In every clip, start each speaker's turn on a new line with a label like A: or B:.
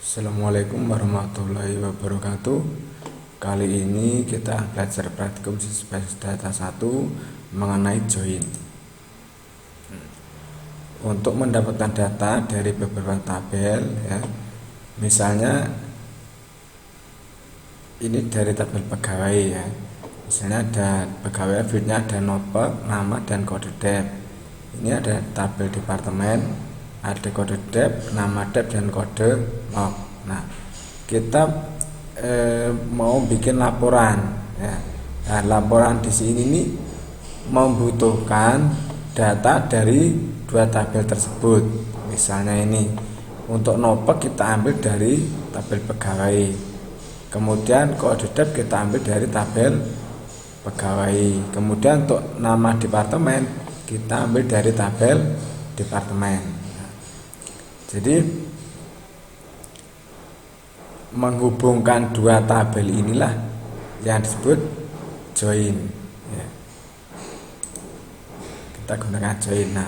A: Assalamualaikum warahmatullahi wabarakatuh. Kali ini kita belajar praktikum Space Data 1 mengenai join. Untuk mendapatkan data dari beberapa tabel ya. Misalnya ini dari tabel pegawai ya. Misalnya ada pegawai, fieldnya ada notebook, nama dan kode dep. Ini ada tabel departemen, ada kode dep, nama dep dan kode log. Nah, kita mau bikin laporan ya. Nah, laporan di sini nih membutuhkan data dari dua tabel tersebut. Misalnya ini untuk notebook kita ambil dari tabel pegawai. Kemudian kode dep kita ambil dari tabel pegawai. Kemudian untuk nama departemen kita ambil dari tabel departemen. Jadi menghubungkan dua tabel inilah yang disebut join ya. Kita gunakan join. Nah,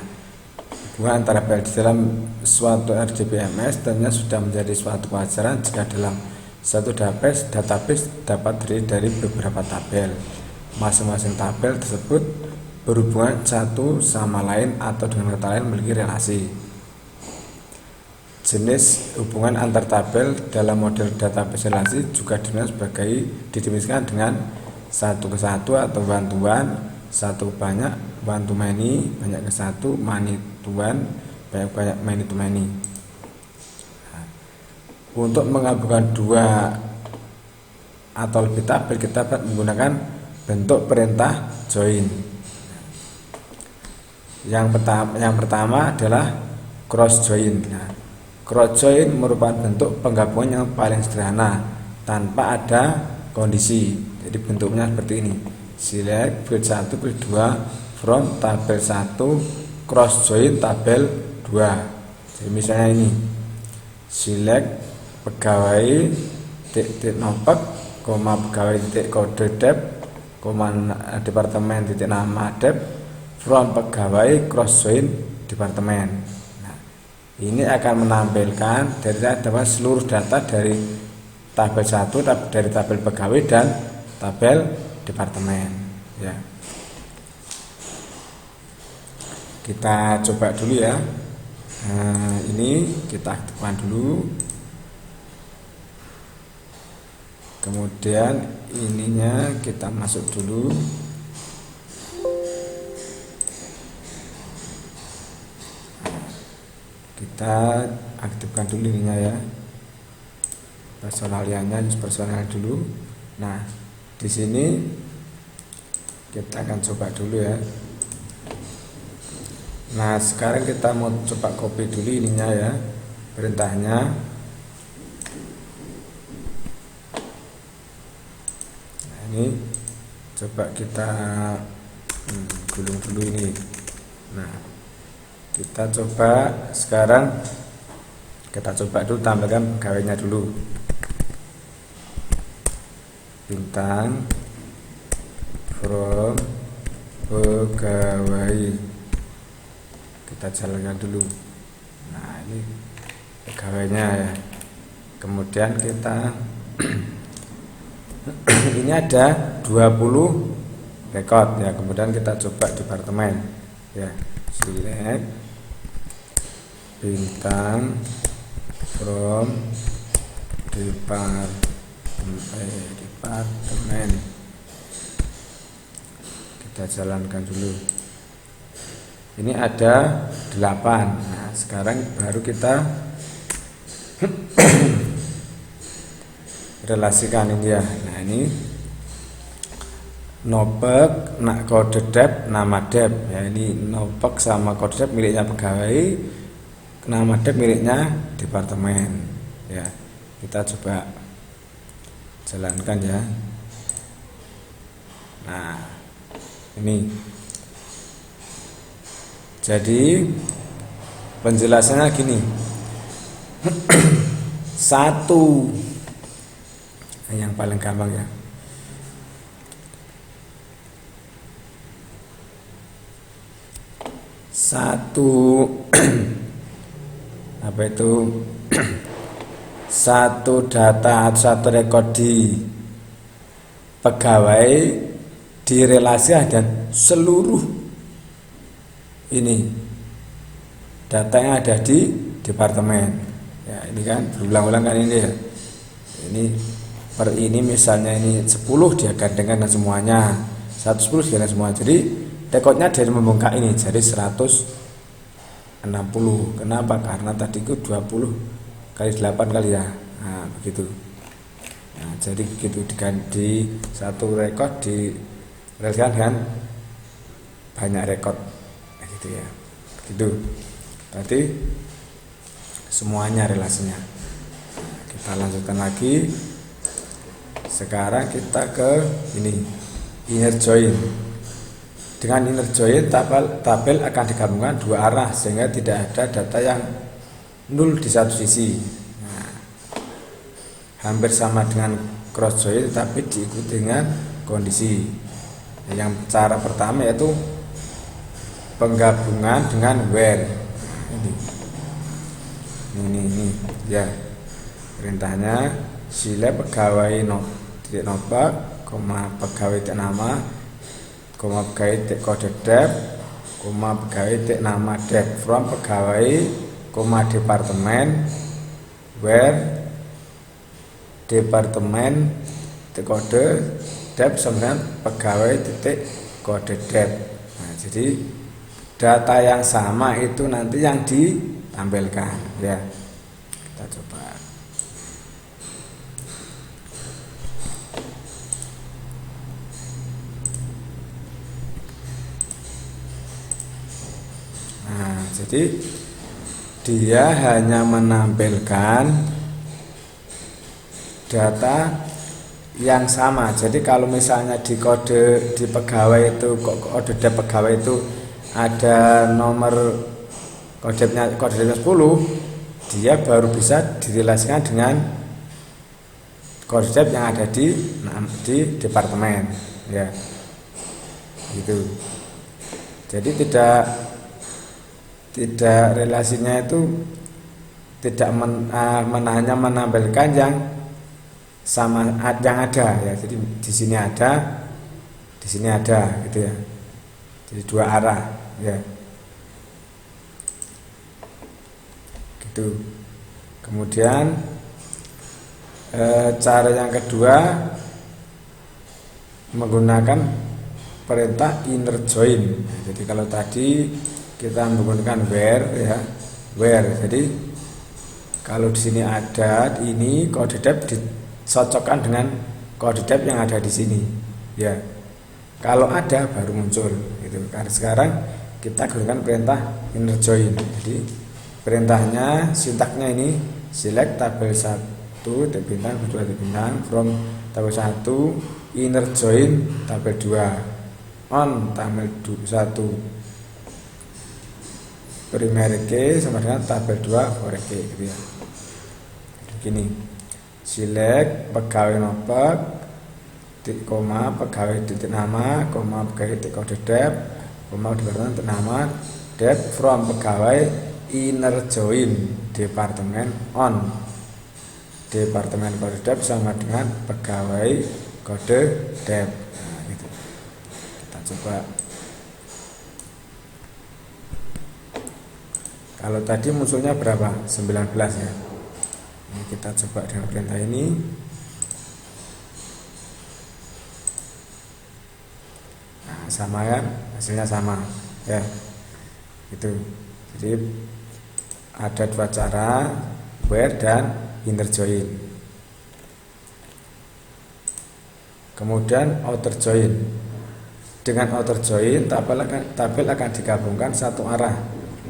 A: hubungan antara tabel di dalam suatu RDBMS tentunya sudah menjadi suatu kewajaran jika dalam satu database dapat terdiri dari beberapa tabel. Masing-masing tabel tersebut berhubungan satu sama lain atau dengan kata lain memiliki relasi. Jenis hubungan antar tabel dalam model database relasi juga didefinisikan dengan satu ke satu atau one to one, satu banyak, one to many, banyak ke satu, many to one, banyak many to many. Untuk menggabungkan dua atau lebih tabel kita dapat menggunakan bentuk perintah join. Yang pertama adalah cross join. Nah, cross join merupakan bentuk penggabungan yang paling sederhana tanpa ada kondisi. Jadi bentuknya seperti ini. Select field 1 field 2 from tabel 1 cross join tabel 2. Jadi misalnya ini. Select pegawai titik notebook, pegawai titik kode dep, departemen titik nama dep from pegawai cross join departemen. Ini akan menampilkan dapat seluruh data dari tabel 1, dari tabel pegawai dan tabel departemen ya. Kita coba dulu ya. Nah, ini kita aktifkan dulu. Kemudian ininya kita masuk dulu. Kita aktifkan dulu ininya ya, personaliannya personal dulu. Nah, di sini kita akan coba dulu ya. Nah, sekarang kita mau coba copy dulu ininya ya, perintahnya. Nah, ini coba kita gulung dulu ini. Nah, kita coba sekarang, kita coba dulu tambahkan pegawainya dulu. Bintang from pegawai. Kita jalankan dulu. Nah, ini pegawainya ya. Kemudian kita ini ada 20 record ya. Kemudian kita coba departemen ya. Select bintang from departemen. Kita jalankan dulu. Ini ada 8. Nah, sekarang baru kita relasikan ini ya. Nah, ini notebook, kode dep, nama dep ya. Ini notebook sama kode dep miliknya pegawai, nama dep miliknya departemen ya. Kita coba jalankan ya. Nah, ini jadi penjelasannya gini. Satu yang paling gampang ya. Satu apa itu satu data atau satu rekod di pegawai direlasikan dan seluruh ini data yang ada di departemen. Ya, ini kan berulang-ulang kan ini ya. Ini per ini misalnya ini 10 dia gandengkan dengan semuanya. 110 dia semua. Jadi rekodnya dari membengkak ini jadi 160. Kenapa? Karena tadi itu 20 kali 8 kali ya. Nah, begitu. Nah, jadi begitu diganti satu rekod direlasikan dengan banyak rekod gitu ya. Gitu. Berarti semuanya relasinya. Kita lanjutkan lagi. Sekarang kita ke ini inner join. Dengan inner join tabel akan digabungkan dua arah sehingga tidak ada data yang nol di satu sisi. Nah, hampir sama dengan cross join tapi diikuti dengan kondisi. Yang cara pertama yaitu penggabungan dengan where. Ini ya perintahnya select pegawai titik notebook, pegawai titik nama, pegawai titik kode dep, pegawai titik nama dep from pegawai, departemen where departemen titik kode dep sama pegawai titik kode dep. Nah, jadi data yang sama itu nanti yang ditampilkan ya. Kita coba. Nah, jadi dia hanya menampilkan data yang sama. Jadi kalau misalnya di kode di pegawai itu kode dep pegawai itu ada nomor kode depnya 10, dia baru bisa direlasikan dengan kode dep yang ada di departemen ya. Gitu. Jadi tidak relasinya itu tidak hanya menampilkan yang sama yang ada ya. Jadi di sini ada gitu ya. Jadi dua arah ya. Gitu. Kemudian cara yang kedua menggunakan perintah inner join. Jadi kalau tadi kita menggunakan where ya, jadi kalau di sini ada ini kode dep dicocokkan dengan kode dep yang ada di sini ya. Kalau ada baru muncul gitu. Karena sekarang kita gunakan perintah inner join. Jadi perintahnya sintaknya ini select tabel 1 bintang 2 bintang from tabel 1 inner join tabel 2 on tabel 1 primary key sama dengan tabel 2 foreign key gitu ya. Begini. Select pegawai notebook pegawai titik nama, pegawai titik kode dep, departemen titik nama dep from pegawai inner join departemen on departemen kode dep sama dengan pegawai kode dep. Nah, gitu. Kita coba. Kalau tadi munculnya berapa? 19 ya. Ini kita coba dengan perintah ini. Nah, sama kan? Hasilnya sama ya. Itu. Jadi ada dua cara, where dan inner join. Kemudian outer join. Dengan outer join tabel akan digabungkan satu arah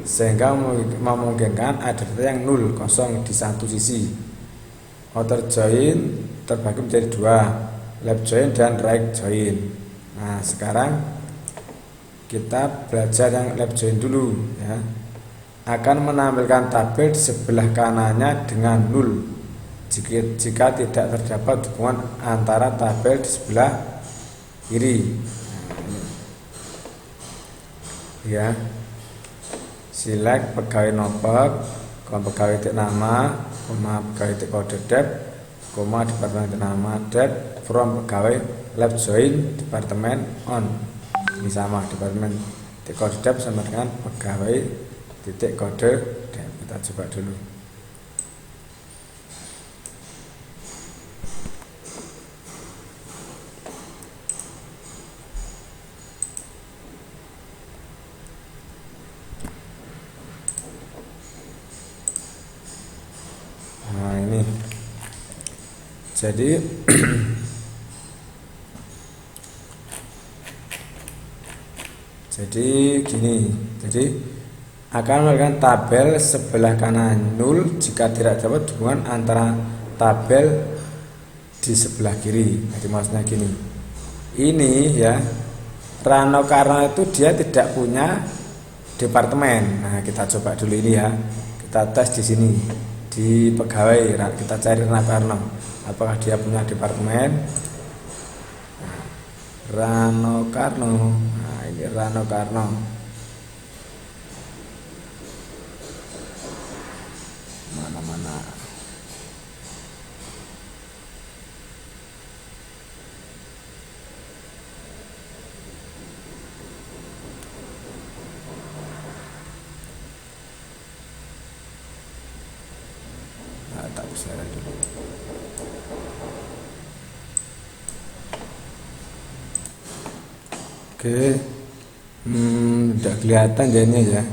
A: sehingga memungkinkan ada data yang nol kosong di satu sisi. Outer join terbagi menjadi dua, left join dan right join. Nah, sekarang kita belajar yang left join dulu ya. Akan menampilkan tabel di sebelah kanannya dengan nol jika tidak terdapat hubungan antara tabel di sebelah kiri. Ya. Select pegawai notebook koma pegawai titik nama, koma pegawai titik kode dep, koma departemen titik nama dep from pegawai left join departemen on. Ini sama, departemen titik kode dep sama dengan pegawai titik kode dep. Kita coba dulu. Nah ini jadi gini, jadi akan melakukan tabel sebelah kanan 0 jika tidak dapat hubungan antara tabel di sebelah kiri. Jadi maksudnya gini, ini ya Rano Karno itu dia tidak punya departemen. Nah kita coba dulu ini ya, kita tes di sini di pegawai, kita cari Rano Karno apakah dia punya departemen. Nah, Rano Karno, nah ini Rano Karno. Mana-mana. Nah, tak bisa dulu. Oke, tidak kelihatan jadinya ya.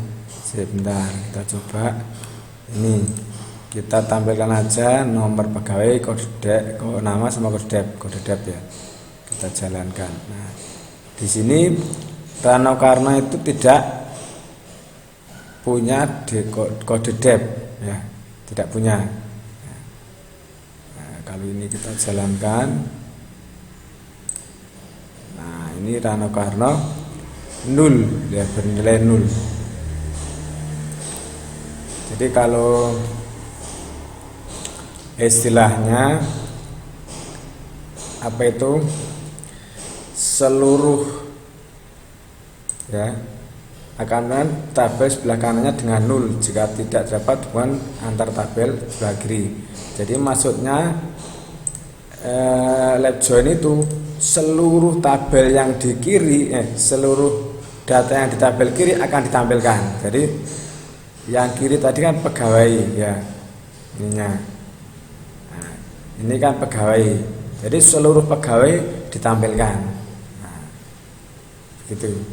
A: Sebentar, kita coba. Ini kita tampilkan aja nomor pegawai, kode nama sama kode dep ya. Kita jalankan. Nah, di sini Rano Karno itu tidak punya kode dep ya, tidak punya. Nah, kalau ini kita jalankan. Nah, ini Rano Karno 0 ya, bernilai 0. Jadi kalau istilahnya apa itu, seluruh ya akan tabel sebelah kanannya dengan 0 jika tidak dapat hubungan antar tabel sebelah kiri. Jadi maksudnya left join itu seluruh tabel yang di kiri, seluruh data yang di tabel kiri akan ditampilkan. Jadi yang kiri tadi kan pegawai ya, ininya. Nah, ini kan pegawai. Jadi seluruh pegawai ditampilkan. Nah, begitu.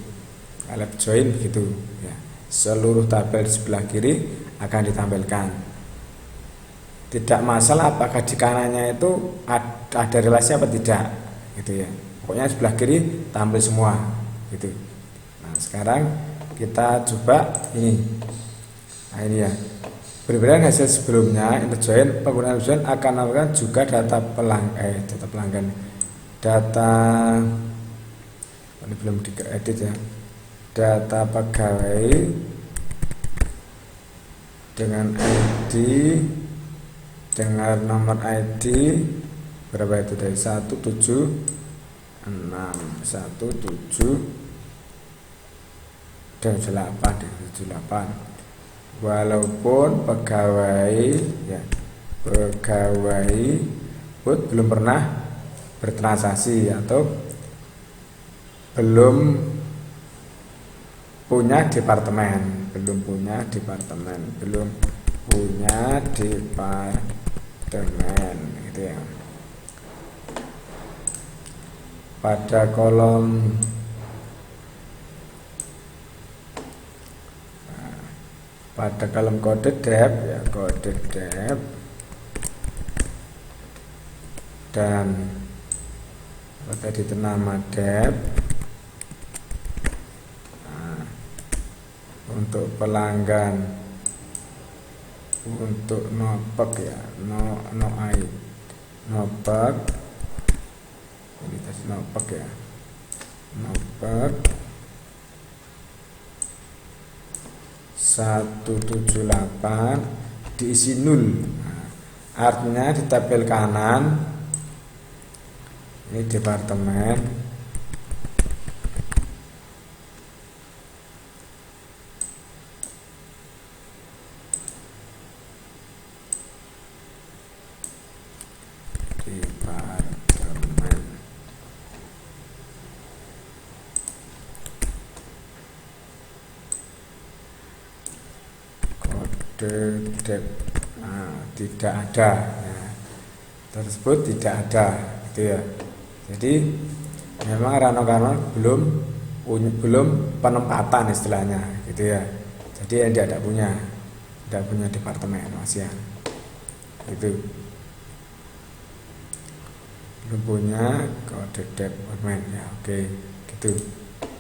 A: Left join begitu ya. Seluruh tabel di sebelah kiri akan ditampilkan. Tidak masalah apakah di kanannya itu ada relasi apa tidak, gitu ya. Pokoknya sebelah kiri tampil semua, gitu. Nah, sekarang kita coba ini. Nah, ini ya. Berbeda hasil sebelumnya, interjoin penggunaan interjoin akan melakukan juga data pelanggan. Data ini belum diedit ya. Data pegawai dengan ID, dengan nomor ID berapa itu, dari 176 walaupun pegawai belum pernah bertransaksi atau belum punya departemen gitu ya. Pada kolom kode dep ya, kode dep dan tadi itu nama dep. Nah, untuk pelanggan, untuk nopek ya, nopek ini tadi nopek ya, nopek 178 diisi 0. Nah, artinya di tabel kanan ini departemen, Dep. Tidak ada. Nah, tersebut tidak ada, gitu ya. Jadi memang Rano Karno belum penempatan istilahnya, gitu ya. Jadi yang dia tidak punya departemen ASEAN, itu belum punya kode departemen ya. Oke, gitu.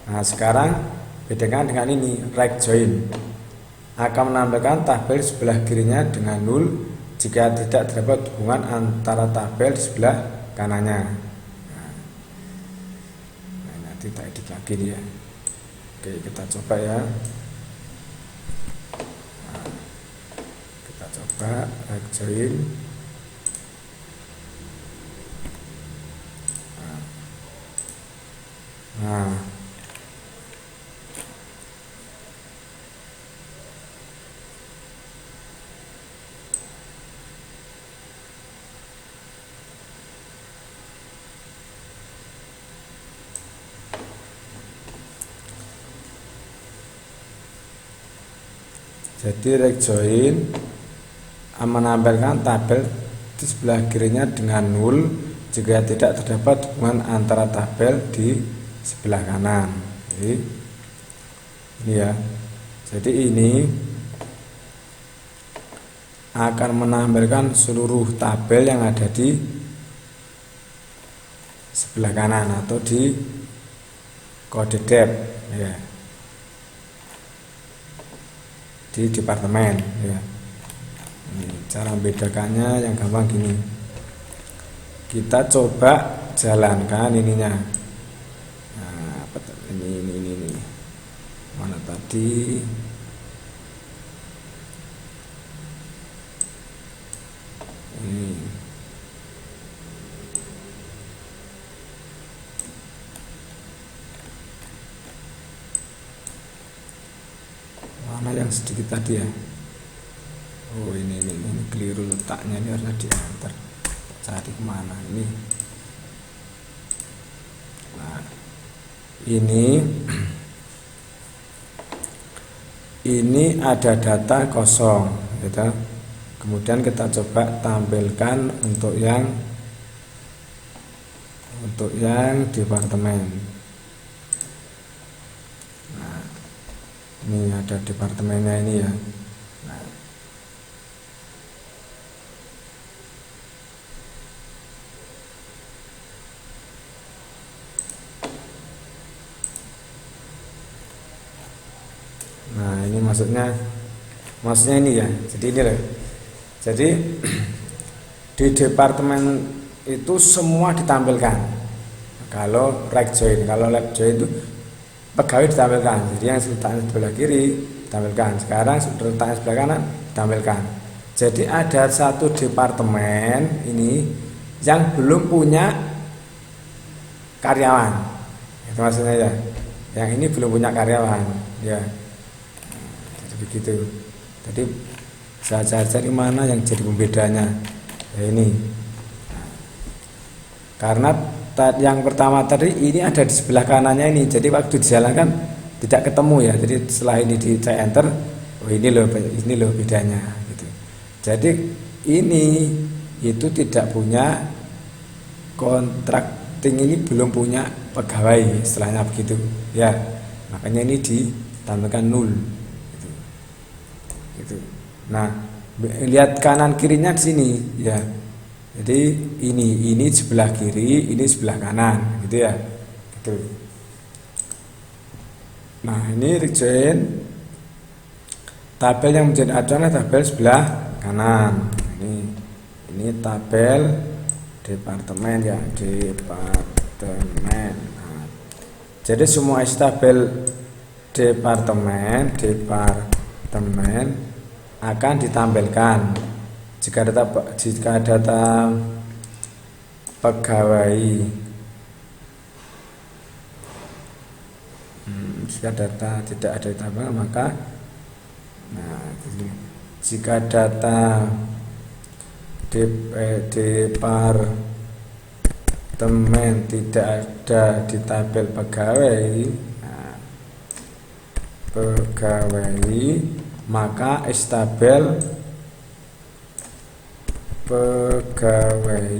A: Nah sekarang bedakan dengan ini, right join akan menampilkan tabel sebelah kirinya dengan 0 jika tidak terdapat hubungan antara tabel di sebelah kanannya. Nah, nanti kita edit lagi ya. Oke, kita coba ya. Nah, kita coba right join. Nah, jadi right join menampilkan tabel di sebelah kirinya dengan 0 jika tidak terdapat hubungan antara tabel di sebelah kanan. Jadi ini ya. Jadi ini akan menampilkan seluruh tabel yang ada di sebelah kanan atau di kode dep ya. Di departemen ya. Ini cara membedakannya yang gampang gini. Kita coba jalankan ininya. Nah, ini. Mana tadi? Ini. Mana yang sedikit tadi ya? Oh ini keliru letaknya, ini harusnya diantar. Cari kemana ini? Nah, ini ada data kosong, gitu. Kemudian kita coba tampilkan untuk yang departemen. Nah, ini ada departemennya ini ya. Nah ini maksudnya ini ya. Jadi ini loh. Jadi di departemen itu semua ditampilkan. Kalau right join, kalau left join itu pegawai ditampilkan. Jadi yang letaknya sebelah kiri ditampilkan. Sekarang letaknya sebelah kanan ditampilkan. Jadi ada satu departemen ini yang belum punya karyawan. Itu maksudnya ya. Yang ini belum punya karyawan. Ya. Begitu. Jadi saya cari mana yang jadi pembedanya ya ini. Karena yang pertama tadi ini ada di sebelah kanannya ini, jadi waktu dijalankan tidak ketemu ya. Jadi setelah ini saya enter, oh ini loh bedanya gitu. Jadi ini itu tidak punya kontrakting, ini belum punya pegawai istilahnya begitu ya. Makanya ini ditampilkan 0. Gitu. Nah, lihat kanan kirinya di sini ya. Jadi ini sebelah kiri, ini sebelah kanan, gitu ya. Gitu. Nah, ini join tabel yang menjadi acuan tabel sebelah kanan. Ini tabel departemen ya, departemen. Nah, jadi semua isi tabel departemen akan ditampilkan jika data pegawai jika data tidak ada ditampilkan maka jika data departemen tidak ada di tabel pegawai maka tabel pegawai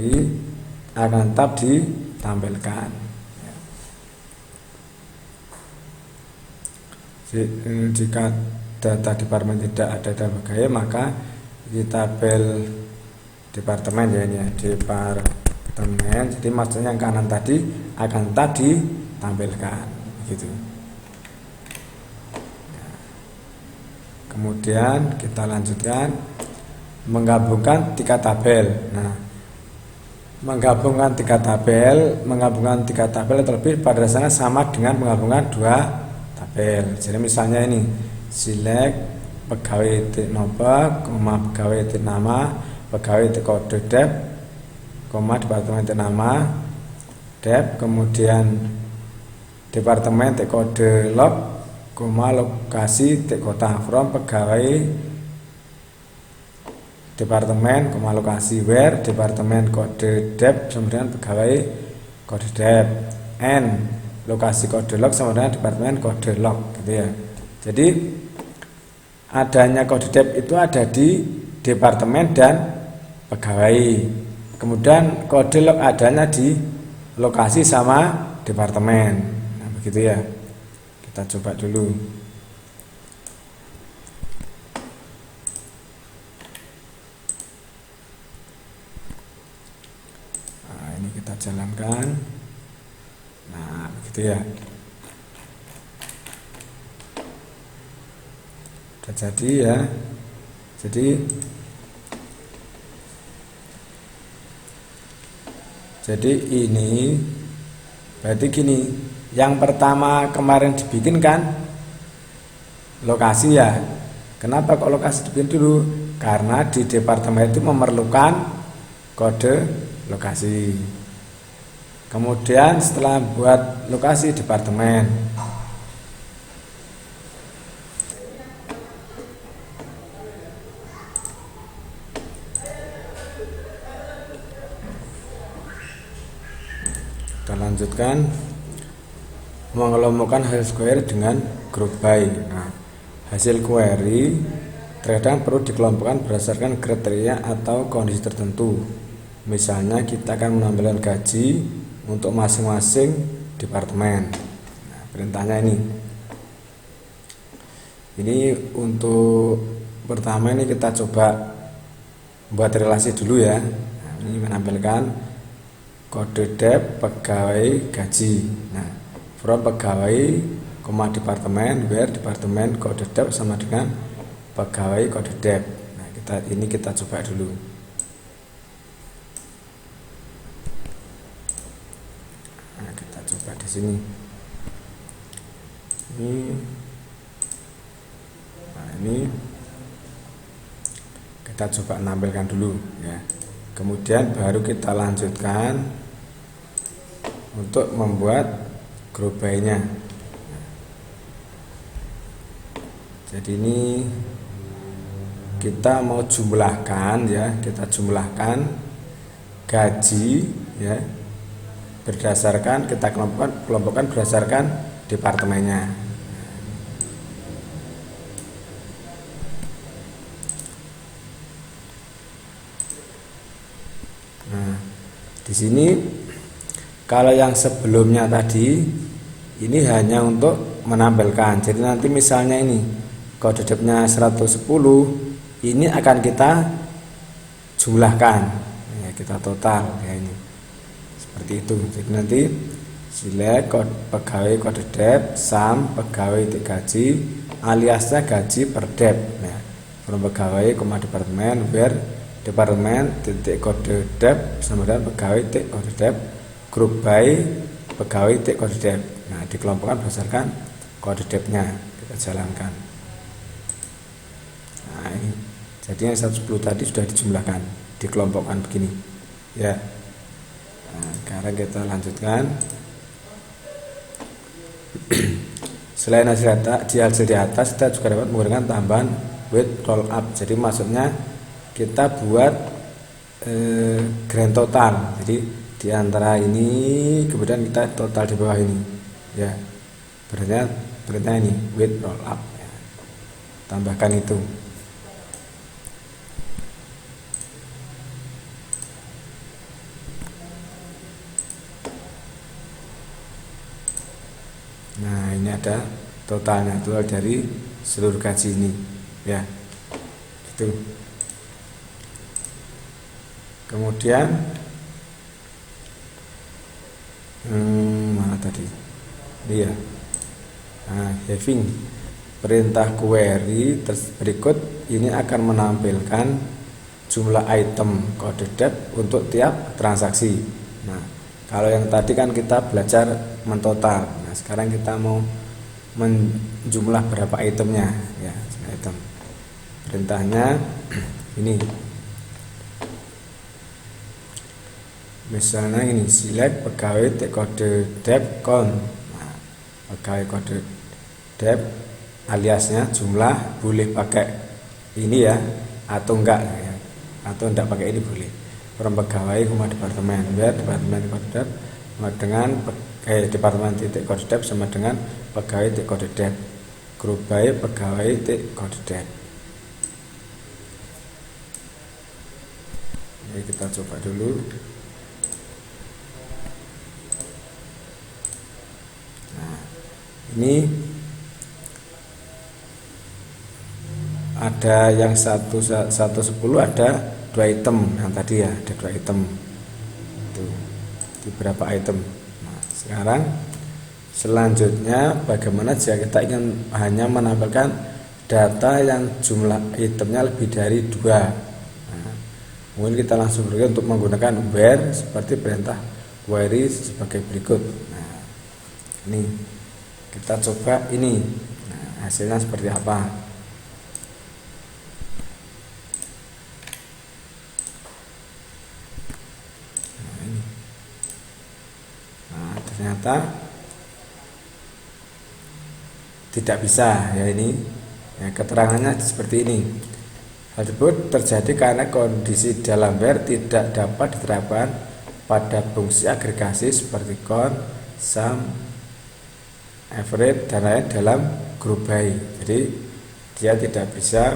A: akan tetap ditampilkan. Jika data departemen tidak ada dalam pegawai, maka di tabel departemen ya ini ya, departemen, jadi maksudnya yang kanan tadi akan tetap ditampilkan gitu. Kemudian kita lanjutkan menggabungkan 3 tabel. Nah, menggabungkan tiga tabel terlebih pada dasarnya sama dengan menggabungkan 2 tabel. Jadi misalnya ini select pegawai titik nomor, pegawai titik nama, pegawai titik kode dep, departemen titik nama dep, kemudian departemen titik kode log, lokasi titik kota from pegawai departemen, lokasi where departemen kode dep sama dengan pegawai kode dep, n lokasi kode log sama dengan departemen kode log gitu ya. Jadi adanya kode dep itu ada di departemen dan pegawai, kemudian kode log adanya di lokasi sama departemen. Nah, begitu ya. Kita coba dulu. Nah, ini kita jalankan. Nah, begitu ya. Sudah jadi ya. Jadi ini berarti gini, yang pertama kemarin dibikin kan lokasi ya. Kenapa kok lokasi dibikin dulu? Karena di departemen itu memerlukan kode lokasi. Kemudian setelah buat lokasi departemen, kita lanjutkan mengelompokkan hasil query dengan group by. Nah, hasil query terkadang perlu dikelompokkan berdasarkan kriteria atau kondisi tertentu. Misalnya kita akan menampilkan gaji untuk masing-masing departemen. Nah, perintahnya ini untuk pertama ini kita coba buat relasi dulu ya. Nah, ini menampilkan kode dep pegawai gaji. Nah, from pegawai, departemen, where departemen kode dep sama dengan pegawai kode dep. Nah, kita coba dulu. Nah, kita coba di sini. Ini kita coba menampilkan dulu ya. Kemudian baru kita lanjutkan untuk membuat grup by-nya. Jadi ini kita mau jumlahkan ya, kita jumlahkan gaji ya berdasarkan, kita kelompokkan berdasarkan departemennya. Nah, di sini kalau yang sebelumnya tadi ini hanya untuk menampilkan. Jadi nanti misalnya ini kode depnya 110, ini akan kita jumlahkan. Ya, kita total ya ini. Seperti itu. Jadi nanti select pegawai kode dep sum pegawai gaji aliasnya gaji per dep. Nah, from pegawai, departemen, where departemen titik kode dep sama dengan pegawai titik kode dep, grup by pegawai titik kode dep. Nah, dikelompokkan berdasarkan kode depnya. Kita jalankan. Nah, ini jadi yang 110 tadi sudah dijumlahkan, dikelompokkan begini ya. Nah, sekarang kita lanjutkan. Selain hasil di atas, kita juga dapat menggunakan tambahan with roll up. Jadi maksudnya kita buat grand total. Jadi di antara ini kemudian kita total di bawah ini ya. Berarti ini with roll up ya. tambahkan itu. Nah, ini ada totalnya, total dari seluruh gaji ini ya. Itu. Kemudian mana tadi? Ini ya. Nah, having perintah query berikut ini akan menampilkan jumlah item kode debt untuk tiap transaksi. Nah, kalau yang tadi kan kita belajar mentotal. Nah, sekarang kita mau menjumlah berapa itemnya ya, item. Perintahnya ini. Misalnya ini select pegawai kode debt count. Nah, pegawai kode debt aliasnya jumlah boleh pakai ini ya atau enggak ya, atau enggak pakai ini boleh. From pegawai koma departemen, where departemen kode debt sama dengan departemen titik kode debt sama dengan pegawai titik kode debt, grup by pegawai titik kode debt. Ini kita coba dulu. Ini ada yang 110, ada 2 item yang tadi ya, ada 2 item itu di berapa item. Nah, sekarang selanjutnya bagaimana jika kita ingin hanya menampilkan data yang jumlah itemnya lebih dari 2. Nah, mungkin kita langsung bergerak untuk menggunakan where seperti perintah query sebagai berikut. Nah, ini kita coba ini. Nah, hasilnya seperti apa? Nah, ini. Nah, ternyata tidak bisa ya ini. Ya, keterangannya seperti ini. Hal tersebut terjadi karena kondisi dalam where tidak dapat diterapkan pada fungsi agregasi seperti count, sum, average dan lain dalam grup by. Jadi dia tidak bisa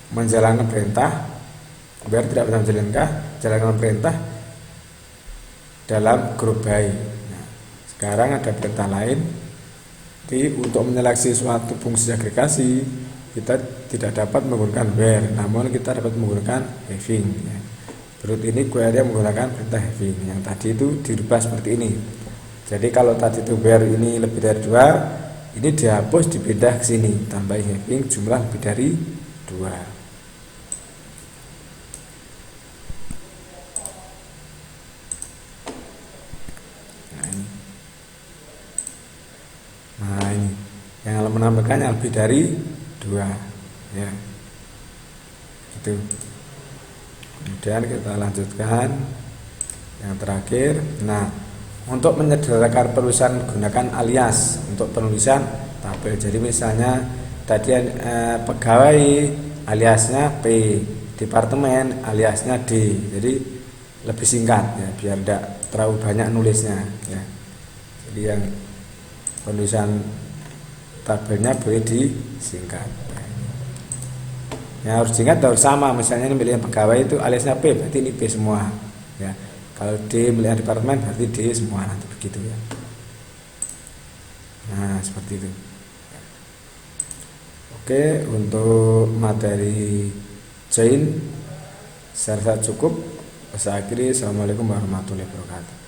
A: menjalankan perintah, biar tidak bisa menjalankan perintah dalam grup by. Nah, sekarang ada perintah lain. Jadi untuk menyeleksi suatu fungsi agregasi kita tidak dapat menggunakan where, namun kita dapat menggunakan having ya. Berikut ini query yang menggunakan perintah having. Yang tadi itu dirubah seperti ini. Jadi kalau tadi itu where ini lebih dari 2, ini dihapus, dipindah ke sini, tambah having jumlah lebih dari 2. Nah ini yang menampilkannya lebih dari 2 ya. Itu. Kemudian kita lanjutkan yang terakhir. Nah, untuk menyederhanakan penulisan gunakan alias untuk penulisan tabel. Jadi misalnya tadi pegawai aliasnya P, departemen aliasnya D. Jadi lebih singkat ya, biar tidak terlalu banyak nulisnya ya. Jadi yang penulisan tabelnya boleh disingkat. Ya, harus diingat harus sama. Misalnya ini milik pegawai itu aliasnya P, berarti ini P semua ya. Kalau D milik departemen berarti D semua, nanti begitu ya. Nah seperti itu. Oke, untuk materi join saya rasa cukup. Saya akhiri. Assalamualaikum warahmatullahi wabarakatuh.